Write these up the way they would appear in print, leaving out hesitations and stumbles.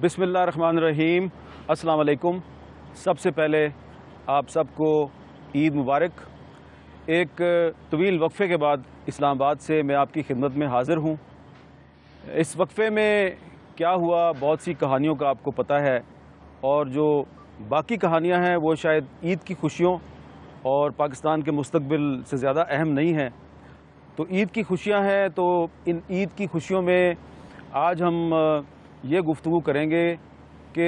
بسم اللہ الرحمن الرحیم۔ السلام علیکم۔ سب سے پہلے آپ سب کو عید مبارک۔ ایک طویل وقفے کے بعد اسلام آباد سے میں آپ کی خدمت میں حاضر ہوں۔ اس وقفے میں کیا ہوا، بہت سی کہانیوں کا آپ کو پتہ ہے، اور جو باقی کہانیاں ہیں وہ شاید عید کی خوشیوں اور پاکستان کے مستقبل سے زیادہ اہم نہیں ہیں۔ تو عید کی خوشیاں ہیں، تو ان عید کی خوشیوں میں آج ہم یہ گفتگو کریں گے کہ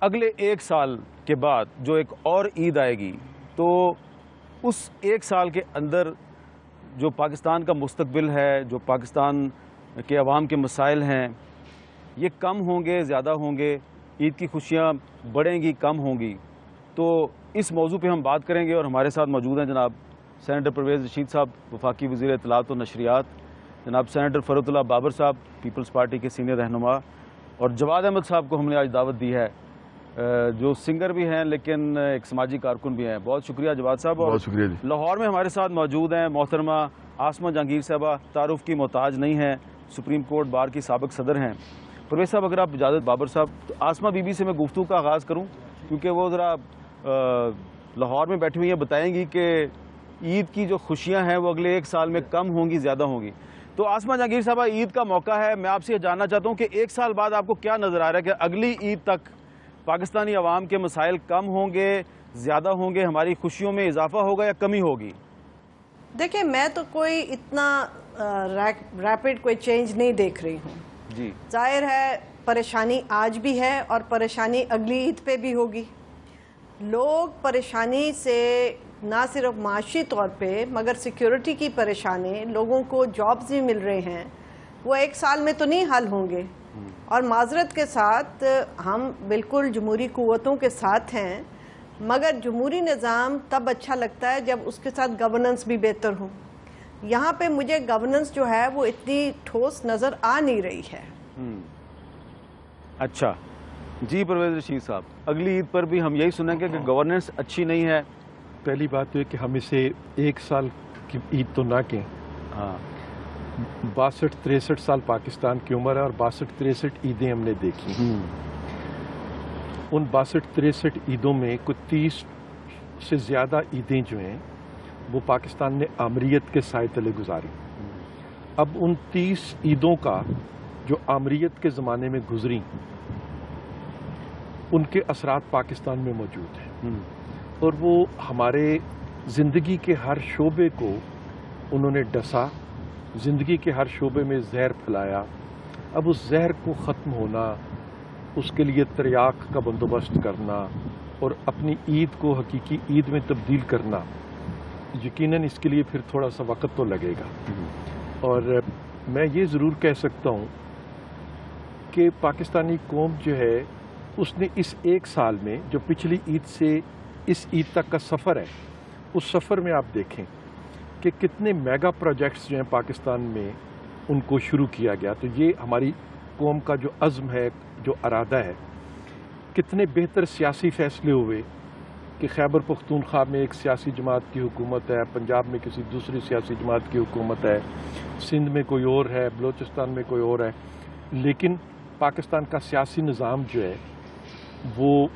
اگلے ایک سال کے بعد جو ایک اور عید آئے گی، تو اس ایک سال کے اندر جو پاکستان کا مستقبل ہے، جو پاکستان کے عوام کے مسائل ہیں، یہ کم ہوں گے، زیادہ ہوں گے، عید کی خوشیاں بڑھیں گی، کم ہوں گی۔ تو اس موضوع پہ ہم بات کریں گے، اور ہمارے ساتھ موجود ہیں جناب سینیٹر پرویز رشید صاحب، وفاقی وزیر اطلاعات و نشریات، جناب سینیٹر فرحت اللہ بابر صاحب، پیپلز پارٹی کے سینئر رہنما، اور جواد احمد صاحب کو ہم نے آج دعوت دی ہے، جو سنگر بھی ہیں لیکن ایک سماجی کارکن بھی ہیں۔ بہت شکریہ جواد صاحب۔ بہت شکریہ جی۔ لاہور میں ہمارے ساتھ موجود ہیں محترمہ آسمہ جہانگیر صاحبہ، تعارف کی محتاج نہیں ہیں، سپریم کورٹ بار کی سابق صدر ہیں۔ پرویز صاحب اگر آپ اجازت، بابر صاحب، تو آسمہ بی بی سے میں گفتگو کا آغاز کروں، کیونکہ وہ ذرا لاہور میں بیٹھی ہوئی ہیں، بتائیں گی کہ عید کی جو خوشیاں ہیں وہ اگلے ایک سال میں کم ہوں گی، زیادہ ہوں گی۔ تو آسمہ جہانگیر صاحبہ، عید کا موقع ہے، میں آپ سے یہ جاننا چاہتا ہوں کہ ایک سال بعد آپ کو کیا نظر آ رہا ہے کہ اگلی عید تک پاکستانی عوام کے مسائل کم ہوں گے، زیادہ ہوں گے، ہماری خوشیوں میں اضافہ ہوگا یا کمی ہوگی؟ دیکھیں، میں تو کوئی اتنا ریپڈ کوئی چینج نہیں دیکھ رہی ہوں جی، ظاہر ہے پریشانی آج بھی ہے اور پریشانی اگلی عید پہ بھی ہوگی۔ لوگ پریشانی سے نہ صرف معاشی طور پہ مگر سیکیورٹی کی پریشانی، لوگوں کو جابز بھی مل رہے ہیں، وہ ایک سال میں تو نہیں حل ہوں گے۔ اور معذرت کے ساتھ ہم بالکل جمہوری قوتوں کے ساتھ ہیں، مگر جمہوری نظام تب اچھا لگتا ہے جب اس کے ساتھ گورننس بھی بہتر ہو۔ یہاں پہ مجھے گورننس جو ہے وہ اتنی ٹھوس نظر آ نہیں رہی ہے۔ اچھا جی، پرویز رشید صاحب، اگلی عید پر بھی ہم یہی سنیں گے کہ گورننس اچھی نہیں ہے۔ پہلی بات تو یہ کہ ہم اسے ایک سال کی عید تو نہ کہیں۔ ہاں، 62-63 سال پاکستان کی عمر ہے، اور 62-63 عیدیں ہم نے دیکھی۔ ان 62-63 عیدوں میں کچھ 30 سے زیادہ عیدیں جو ہیں وہ پاکستان نے آمریت کے سائے تلے گزاری۔ اب ان 30 عیدوں کا جو آمریت کے زمانے میں گزری، ان کے اثرات پاکستان میں موجود ہیں، اور وہ ہمارے زندگی کے ہر شعبے کو انہوں نے ڈسا، زندگی کے ہر شعبے میں زہر پھیلایا۔ اب اس زہر کو ختم ہونا، اس کے لیے تریاق کا بندوبست کرنا اور اپنی عید کو حقیقی عید میں تبدیل کرنا، یقیناً اس کے لیے پھر تھوڑا سا وقت تو لگے گا۔ اور میں یہ ضرور کہہ سکتا ہوں کہ پاکستانی قوم جو ہے، اس نے اس ایک سال میں جو پچھلی عید سے اس عید تک کا سفر ہے، اس سفر میں آپ دیکھیں کہ کتنے میگا پروجیکٹس جو ہیں پاکستان میں ان کو شروع کیا گیا۔ تو یہ ہماری قوم کا جو عزم ہے، جو ارادہ ہے، کتنے بہتر سیاسی فیصلے ہوئے کہ خیبر پختونخوا میں ایک سیاسی جماعت کی حکومت ہے، پنجاب میں کسی دوسری سیاسی جماعت کی حکومت ہے، سندھ میں کوئی اور ہے، بلوچستان میں کوئی اور ہے، لیکن پاکستان کا سیاسی نظام جو ہے وہ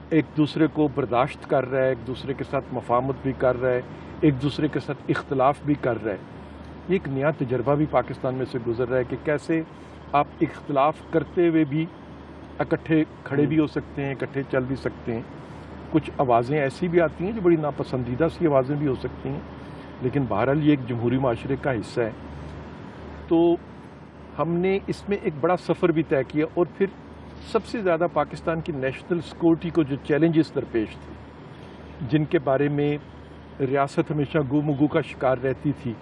ایک دوسرے کو برداشت کر رہا ہے، ایک دوسرے کے ساتھ مفاہمت بھی کر رہا ہے، ایک دوسرے کے ساتھ اختلاف بھی کر رہا ہے۔ یہ ایک نیا تجربہ بھی پاکستان میں سے گزر رہا ہے کہ کیسے آپ اختلاف کرتے ہوئے بھی اکٹھے کھڑے بھی ہو سکتے ہیں، اکٹھے چل بھی سکتے ہیں۔ کچھ آوازیں ایسی بھی آتی ہیں جو بڑی ناپسندیدہ سی آوازیں بھی ہو سکتی ہیں، لیکن بہرحال یہ ایک جمہوری معاشرے کا حصہ ہے۔ تو ہم نے اس میں ایک بڑا سفر بھی طے کیا، اور پھر سب سے زیادہ پاکستان کی نیشنل سیکورٹی کو جو چیلنجز درپیش تھے، جن کے بارے میں ریاست ہمیشہ گو مگو کا شکار رہتی تھی،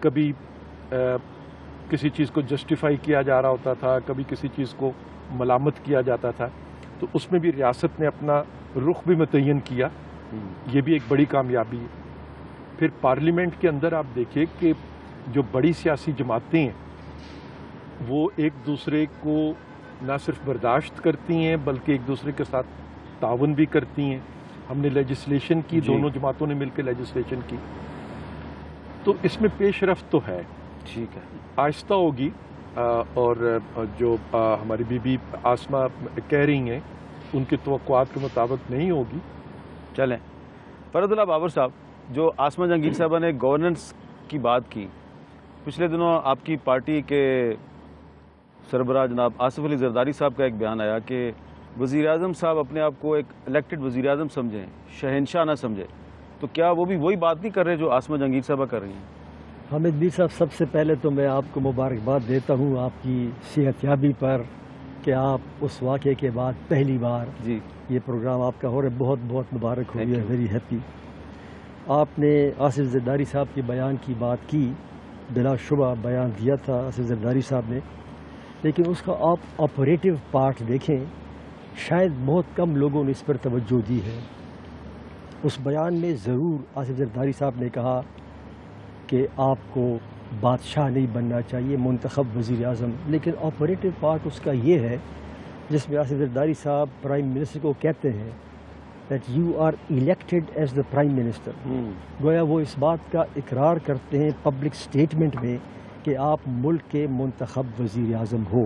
کبھی کسی چیز کو جسٹیفائی کیا جا رہا ہوتا تھا، کبھی کسی چیز کو ملامت کیا جاتا تھا، تو اس میں بھی ریاست نے اپنا رخ بھی متعین کیا، یہ بھی ایک بڑی کامیابی ہے۔ پھر پارلیمنٹ کے اندر آپ دیکھیں کہ جو بڑی سیاسی جماعتیں ہیں وہ ایک دوسرے کو نہ صرف برداشت کرتی ہیں بلکہ ایک دوسرے کے ساتھ تعاون بھی کرتی ہیں۔ ہم نے لیجسلیشن کی، دونوں جماعتوں نے مل کے لیجسلیشن کی، تو اس میں پیش رفت تو ہے، ٹھیک ہے، آہستہ ہوگی، اور جو ہماری بی بی آسما کہہ رہی ہیں ان کی توقعات کے مطابق نہیں ہوگی. چلیں فرد اللہ بابر صاحب، جو آسما جہانگیر صاحبہ نے گورننس کی بات کی، پچھلے دنوں آپ کی پارٹی کے سربراہ جناب آصف علی زرداری صاحب کا ایک بیان آیا کہ وزیر اعظم صاحب اپنے آپ کو ایک الیکٹڈ وزیر اعظم سمجھیں، شہنشاہ نہ سمجھیں، تو کیا وہ بھی وہی بات نہیں کر رہے جو آسما جہانگیر صاحبہ کر رہی ہیں؟ حامد میر صاحب، سب سے پہلے تو میں آپ کو مبارکباد دیتا ہوں آپ کی صحت یابی پر کہ آپ اس واقعے کے بعد پہلی بار جی یہ پروگرام آپ کا ہو رہا ہے. بہت بہت مبارک ہو. Very happy. آپ نے آصف زرداری صاحب کے بیان کی بات کی، بلا شبہ بیان دیا تھا آصف زرداری صاحب نے، لیکن اس کا آپ آپریٹو پارٹ دیکھیں، شاید بہت کم لوگوں نے اس پر توجہ دی ہے. اس بیان میں ضرور آصف زرداری صاحب نے کہا کہ آپ کو بادشاہ نہیں بننا چاہیے، منتخب وزیر اعظم، لیکن آپریٹو پارٹ اس کا یہ ہے جس میں آصف زرداری صاحب پرائم منسٹر کو کہتے ہیں that you are elected as the prime minister. گویا وہ اس بات کا اقرار کرتے ہیں پبلک سٹیٹمنٹ میں کہ آپ ملک کے منتخب وزیر اعظم ہو،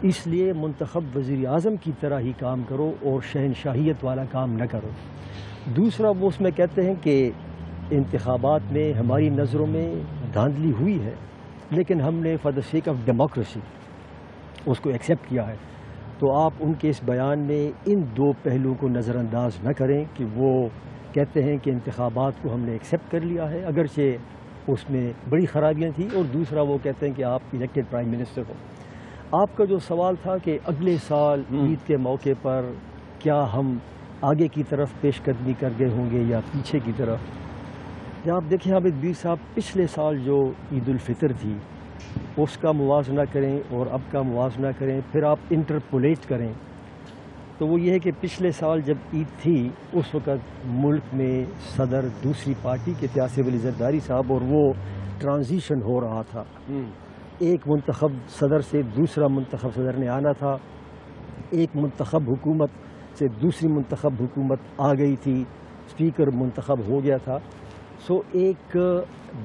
اس لیے منتخب وزیر اعظم کی طرح ہی کام کرو اور شہنشاہیت والا کام نہ کرو. دوسرا وہ اس میں کہتے ہیں کہ انتخابات میں ہماری نظروں میں دھاندلی ہوئی ہے، لیکن ہم نے for the sake of democracy اس کو ایکسیپٹ کیا ہے. تو آپ ان کے اس بیان میں ان دو پہلوؤں کو نظر انداز نہ کریں کہ وہ کہتے ہیں کہ انتخابات کو ہم نے ایکسیپٹ کر لیا ہے اگرچہ اس میں بڑی خرابیاں تھیں، اور دوسرا وہ کہتے ہیں کہ آپ الیکٹڈ پرائم منسٹر ہو. آپ کا جو سوال تھا کہ اگلے سال عید کے موقع پر کیا ہم آگے کی طرف پیش قدمی کر گئے ہوں گے یا پیچھے کی طرف، یا آپ دیکھیں حامد میر صاحب، پچھلے سال جو عید الفطر تھی اس کا موازنہ کریں اور اب کا موازنہ کریں، پھر آپ انٹرپولیٹ کریں، تو وہ یہ ہے کہ پچھلے سال جب عید تھی اس وقت ملک میں صدر دوسری پارٹی کے تھے آصف علی زرداری صاحب، اور وہ ٹرانزیشن ہو رہا تھا. ایک منتخب صدر سے دوسرا منتخب صدر نے آنا تھا، ایک منتخب حکومت سے دوسری منتخب حکومت آ گئی تھی، اسپیکر منتخب ہو گیا تھا. سو ایک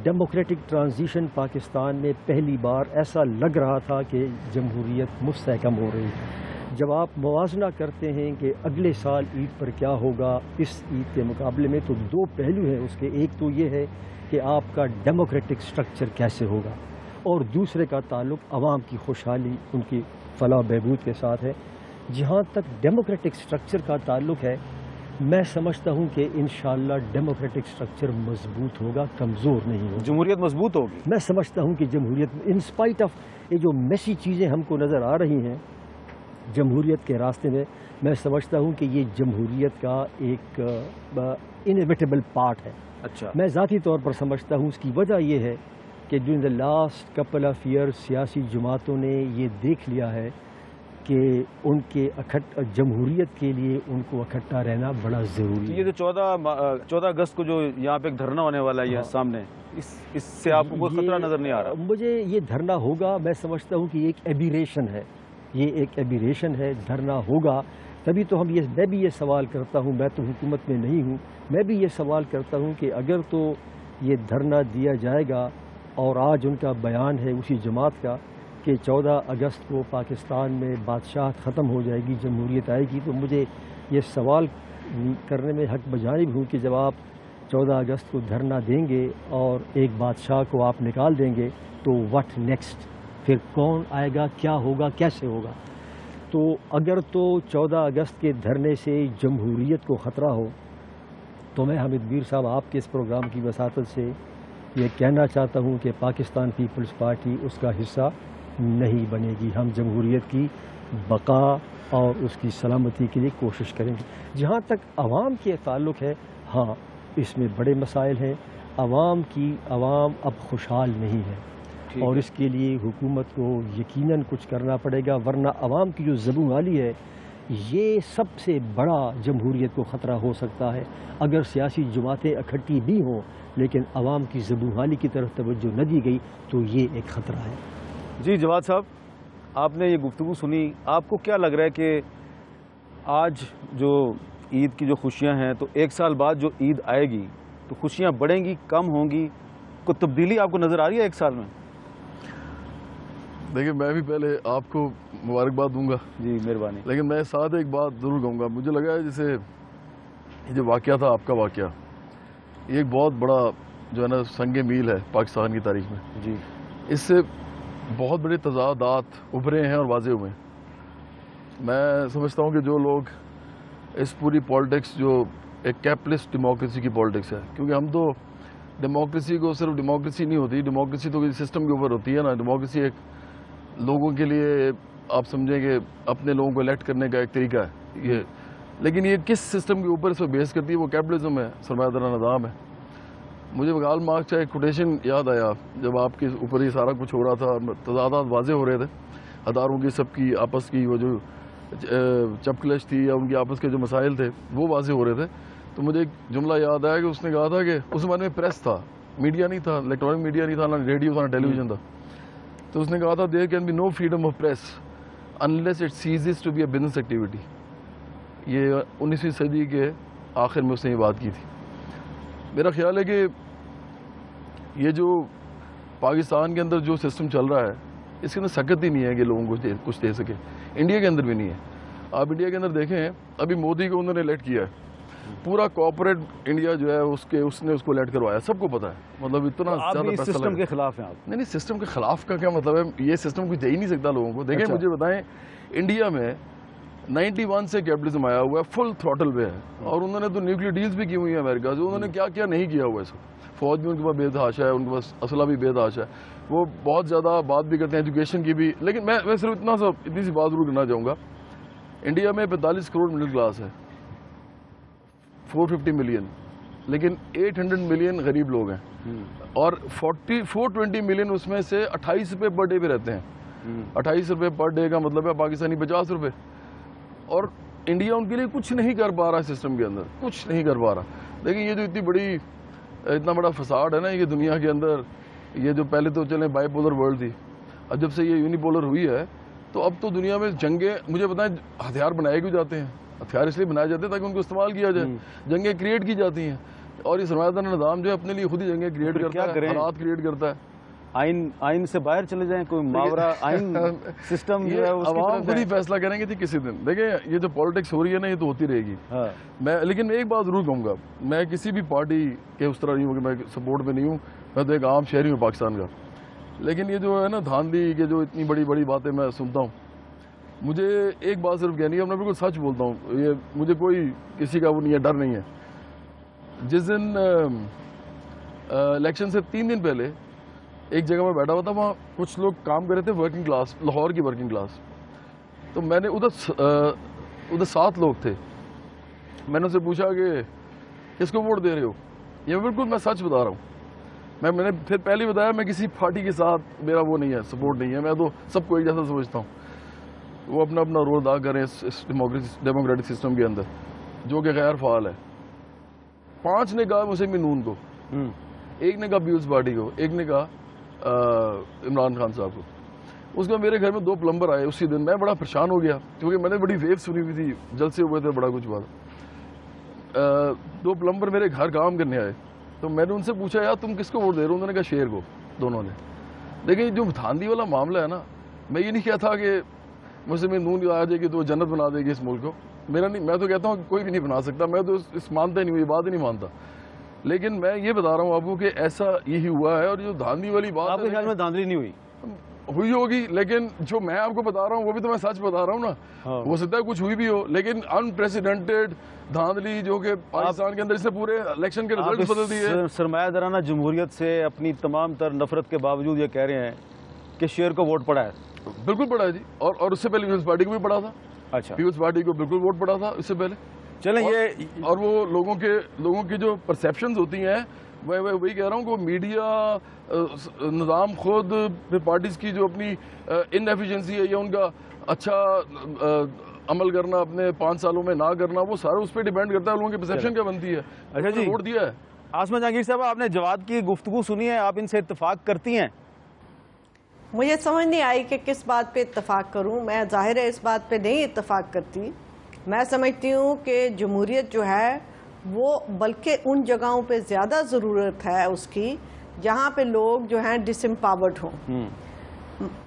ڈیموکریٹک ٹرانزیشن پاکستان میں پہلی بار ایسا لگ رہا تھا کہ جمہوریت مستحکم ہو رہی ہے. جب آپ موازنہ کرتے ہیں کہ اگلے سال عید پر کیا ہوگا اس عید کے مقابلے میں، تو دو پہلو ہیں اس کے. ایک تو یہ ہے کہ آپ کا ڈیموکریٹک سٹرکچر کیسے ہوگا، اور دوسرے کا تعلق عوام کی خوشحالی، ان کی فلاح و بہبود کے ساتھ ہے. جہاں تک ڈیموکریٹک سٹرکچر کا تعلق ہے، میں سمجھتا ہوں کہ انشاءاللہ ڈیموکریٹک سٹرکچر مضبوط ہوگا، کمزور نہیں ہوگا. جمہوریت مضبوط ہوگی. میں سمجھتا ہوں کہ جمہوریت ان اسپائٹ آف یہ جو میسی چیزیں ہم کو نظر آ رہی ہیں جمہوریت کے راستے میں سمجھتا ہوں کہ یہ جمہوریت کا ایک انیویٹیبل پارٹ ہے. اچھا، میں ذاتی طور پر سمجھتا ہوں. اس کی وجہ یہ ہے کہ during the last couple of years سیاسی جماعتوں نے یہ دیکھ لیا ہے کہ ان کے جمہوریت کے لیے ان کو اکٹھا رہنا بڑا ضروری ہے. یہ جو 14 اگست کو جو یہاں پہ ایک دھرنا ہونے والا ہے سامنے، اس سے آپ کو کوئی خطرہ نظر نہیں آ رہا؟ مجھے یہ دھرنا ہوگا، میں سمجھتا ہوں کہ یہ ایک ایبیریشن ہے، یہ ایک ایبیریشن ہے. دھرنا ہوگا تبھی تو میں بھی یہ سوال کرتا ہوں، میں تو حکومت میں نہیں ہوں، میں بھی یہ سوال کرتا ہوں کہ اگر تو یہ دھرنا دیا جائے گا، اور آج ان کا بیان ہے اسی جماعت کا کہ 14 اگست کو پاکستان میں بادشاہت ختم ہو جائے گی، جمہوریت آئے گی، تو مجھے یہ سوال کرنے میں حق بجانب ہوں کہ جب آپ 14 اگست کو دھرنا دیں گے اور ایک بادشاہ کو آپ نکال دیں گے تو واٹ نیکسٹ؟ پھر کون آئے گا، کیا ہوگا، کیسے ہوگا؟ تو اگر تو 14 اگست کے دھرنے سے جمہوریت کو خطرہ ہو تو میں حامد میر صاحب آپ کے اس پروگرام کی وساطت سے یہ کہنا چاہتا ہوں کہ پاکستان پیپلز پارٹی اس کا حصہ نہیں بنے گی. ہم جمہوریت کی بقا اور اس کی سلامتی کے لیے کوشش کریں گے. جہاں تک عوام کے تعلق ہے، ہاں اس میں بڑے مسائل ہیں. عوام اب خوشحال نہیں ہے، اور اس کے لیے حکومت کو یقیناً کچھ کرنا پڑے گا، ورنہ عوام کی جو زبوں حالی ہے یہ سب سے بڑا جمہوریت کو خطرہ ہو سکتا ہے. اگر سیاسی جماعتیں اکٹھی بھی ہوں لیکن عوام کی زبوں حالی کی طرف توجہ نہ دی گئی تو یہ ایک خطرہ ہے. جی جواد صاحب، آپ نے یہ گفتگو سنی، آپ کو کیا لگ رہا ہے کہ آج جو عید کی جو خوشیاں ہیں، تو ایک سال بعد جو عید آئے گی تو خوشیاں بڑھیں گی، کم ہوں گی؟ کوئی تبدیلی آپ کو نظر آ رہی ہے ایک سال میں؟ دیکھیں میں بھی پہلے آپ کو مبارکباد دوں گا جی مہربانی. لیکن میں ساتھ ایک بات ضرور کہوں گا. مجھے لگا ہے جیسے یہ جو واقعہ تھا آپ کا واقعہ یہ ایک بہت بڑا جو ہے نا سنگ میل ہے پاکستان کی تاریخ میں. جی اس سے بہت بڑے تضادات ابھرے ہیں اور واضح ہوئے ہیں. میں سمجھتا ہوں کہ جو لوگ اس پوری پالیٹکس جو ایک کیپٹلسٹ ڈیموکریسی کی پالیٹکس ہے, کیونکہ ہم تو ڈیموکریسی کو صرف ڈیموکریسی نہیں ہوتی, ڈیموکریسی تو سسٹم کے اوپر ہوتی ہے نا. ڈیموکریسی ایک لوگوں کے لیے آپ سمجھیں کہ اپنے لوگوں کو الیکٹ کرنے کا ایک طریقہ ہے یہ, لیکن یہ کس سسٹم کے اوپر اس کو بیس کرتی ہے, وہ کیپٹلزم ہے, سرمایہ دارانہ نظام ہے. مجھے کارل مارکس کا ایک کوٹیشن یاد آیا جب آپ کے اوپر یہ سارا کچھ ہو رہا تھا, تضادات واضح ہو رہے تھے اداروں کی سب کی آپس کی, وہ جو چپکلش تھی یا ان کی آپس کے جو مسائل تھے وہ واضح ہو رہے تھے. تو مجھے ایک جملہ یاد آیا کہ اس نے کہا تھا کہ اس زمانے میں پریس تھا, میڈیا نہیں تھا, الیکٹرانک میڈیا نہیں تھا, نہ ریڈیو تھا, نہ ٹیلی ویژن تھا. تو اس نے کہا تھا there can be no freedom of press unless it ceases to be a business activity. یہ 19ویں صدی کے آخر میں اس نے یہ بات کی تھی. میرا خیال ہے کہ یہ جو پاکستان کے اندر جو سسٹم چل رہا ہے اس کے اندر سخت ہی نہیں ہے کہ لوگوں کو کچھ دے سکے. انڈیا کے اندر بھی نہیں ہے. آپ انڈیا کے اندر دیکھیں, ابھی مودی کو انہوں نے الیکٹ کیا ہے, پورا کوآپریٹ انڈیا جو ہے اس نے اس کو الیکٹ کروایا, سب کو پتا ہے. مطلب اتنا زیادہ پیسہ سسٹم کے خلاف ہیں آپ؟ نہیں, سسٹم کے خلاف کا کیا مطلب ہے, یہ سسٹم کچھ دے ہی نہیں سکتا لوگوں کو. دیکھیں مجھے بتائیں, انڈیا میں 91 سے کیپٹلزم آیا ہوا ہے, فل تھروٹل پہ ہے, اور انہوں نے تو نیوکلیر ڈیلز بھی کی ہوئی ہیں امریکہ سے. انہوں نے کیا کیا نہیں کیا ہوا ہے. فوج بھی ان کے پاس بے تحاشا ہے, ان کے پاس اسلحہ بھی بے تحاشا ہے, وہ بہت زیادہ بات بھی کرتے ہیں ایجوکیشن کی بھی. لیکن میں صرف اتنی سی بات ضرور کرنا چاہوں گا, انڈیا میں 45 کروڑ مڈل کلاس ہے, 450 ملین, لیکن 800 ملین غریب لوگ ہیں, اور 420 ملین اس میں سے 28 روپے پر ڈے پہ رہتے ہیں. 28 روپے پر ڈے کا مطلب ہے پاکستانی 50 روپے. اور انڈیا ان کے لیے کچھ نہیں کر پا رہا سسٹم کے اندر, کچھ نہیں کر پا رہا. لیکن یہ جو اتنا بڑا فساد ہے نا یہ دنیا کے اندر, یہ جو پہلے تو چلیں بائی پولر ورلڈ تھی, اب جب سے یہ یونیپولر ہوئی ہے تو اب تو دنیا میں جنگیں, مجھے بتائیں ہتھیار بنائے کیوں جاتے ہیں؟ ہتھیار اس لیے بنائے جاتے ہیں تاکہ ان کو استعمال کیا جائے. جنگیں کریٹ کی جاتی ہیں, اور یہ سرمایہ دار نظام جو ہے اپنے لیے خود ہی جنگیں کریٹ کرتا ہے, حالات کریٹ کرتا ہے. آئین سے باہر چلے جائیں, کوئی ماورا آئین سسٹم جو ہے عوام خود ہی فیصلہ کریں گے. کسی دن دیکھیں یہ جو پالیٹکس ہو رہی ہے نا یہ تو ہوتی رہے گی. لیکن میں ایک بات ضرور کہوں گا, میں کسی بھی پارٹی کے اس طرح نہیں ہوں کہ میں سپورٹ میں نہیں ہوں, میں تو ایک عام شہری ہوں پاکستان کا. لیکن یہ جو ہے نا دھاندلی کے جو اتنی بڑی بڑی باتیں میں سنتا ہوں, مجھے ایک بات صرف کہنی ہے, میں بالکل سچ بولتا ہوں, یہ مجھے کوئی کسی کا وہ نہیں ہے, ڈر نہیں ہے. جس دن الیکشن سے 3 دن پہلے ایک جگہ میں بیٹھا ہوا تھا, وہاں کچھ لوگ کام کر رہے تھے, ورکنگ کلاس, لاہور کی ورکنگ کلاس. تو میں نے ادھر 7 لوگ تھے, میں نے ان سے پوچھا کہ کس کو ووٹ دے رہے ہو. یہ بالکل میں سچ بتا رہا ہوں, میں نے پھر پہلے بتایا میں کسی پارٹی کے ساتھ میرا وہ نہیں ہے, سپورٹ نہیں ہے, میں تو سب کو ایک جیسا سمجھتا ہوں. وہ اپنا اپنا رول ادا کریں اس ڈیموکریٹک سسٹم کے اندر جو کہ غیر فعال ہے. 5 نے کہا مسلم نون کو, ایک نے کہا پیپلز پارٹی کو, ایک نے کہا عمران خان صاحب کو. اس کے میرے گھر میں 2 پلمبر آئے اسی دن. میں بڑا پریشان ہو گیا کیونکہ میں نے بڑی ویو سنی ہوئی تھی, جلسے ہوئے تھے, بڑا کچھ بات. 2 پلمبر میرے گھر کام کرنے آئے, تو میں نے ان سے پوچھا یار تم کس کو ووٹ دے رہے ہو؟ انہوں نے کہا شیر کو, دونوں نے. لیکن جو دھاندلی والا معاملہ ہے نا, میں یہ نہیں کہتا کہ مسلم نون آ جائے گی تو وہ جنت بنا دے گی اس ملک کو, میرا نہیں, میں تو کہتا ہوں کہ کوئی بھی نہیں بنا سکتا, میں تو اس مانتا ہی نہیں, یہ بات ہی نہیں مانتا. لیکن میں یہ بتا رہا ہوں آپ کو کہ ایسا یہی ہوا ہے. اور جو دھاندلی والی بات آپ کے خیال میں دھاندلی نہیں ہوئی ہوگی, لیکن جو میں آپ کو بتا رہا ہوں وہ بھی تو میں سچ بتا رہا ہوں نا. ہو سکتا ہے کچھ ہوئی بھی ہو, لیکن انپریسیڈنٹڈ دھاندلی جو کہ پاکستان کے اندر اس نے پورے الیکشن کے رزلٹ بدل دیے. سرمایہ دارانہ جمہوریت سے اپنی تمام تر نفرت کے باوجود یہ کہہ رہے ہیں کہ شیر کو ووٹ پڑا ہے. بالکل پڑا ہے جی, اور اس سے پہلے پیپلز پارٹی کو بھی پڑا تھا. اچھا, پیپلز پارٹی کو بالکل ووٹ پڑا تھا اس سے پہلے. چلیں یہ اور وہ لوگوں کی جو پرسیپشنز ہوتی ہیں, میں وہی کہہ رہا ہوں کہ میڈیا نظام خود پھر پارٹیز کی جو اپنی ان ایفیشنسی ہے یا ان کا اچھا عمل کرنا اپنے 5 سالوں میں نہ کرنا, وہ سارا اس پہ ڈیپینڈ کرتا ہے لوگوں کی پرسیپشن کیا بنتی ہے. اچھا جی, ووٹ دیا ہے. آسما جہانگیر صاحب, آپ نے جواد کی گفتگو سنی ہے, آپ ان سے اتفاق کرتی ہیں؟ مجھے سمجھ نہیں آئی کہ کس بات پہ اتفاق کروں. میں ظاہر ہے اس بات پہ نہیں اتفاق کرتی. میں سمجھتی ہوں کہ جمہوریت جو ہے وہ بلکہ ان جگہوں پہ زیادہ ضرورت ہے اس کی جہاں پہ لوگ جو ہیں ڈس امپاورڈ ہوں.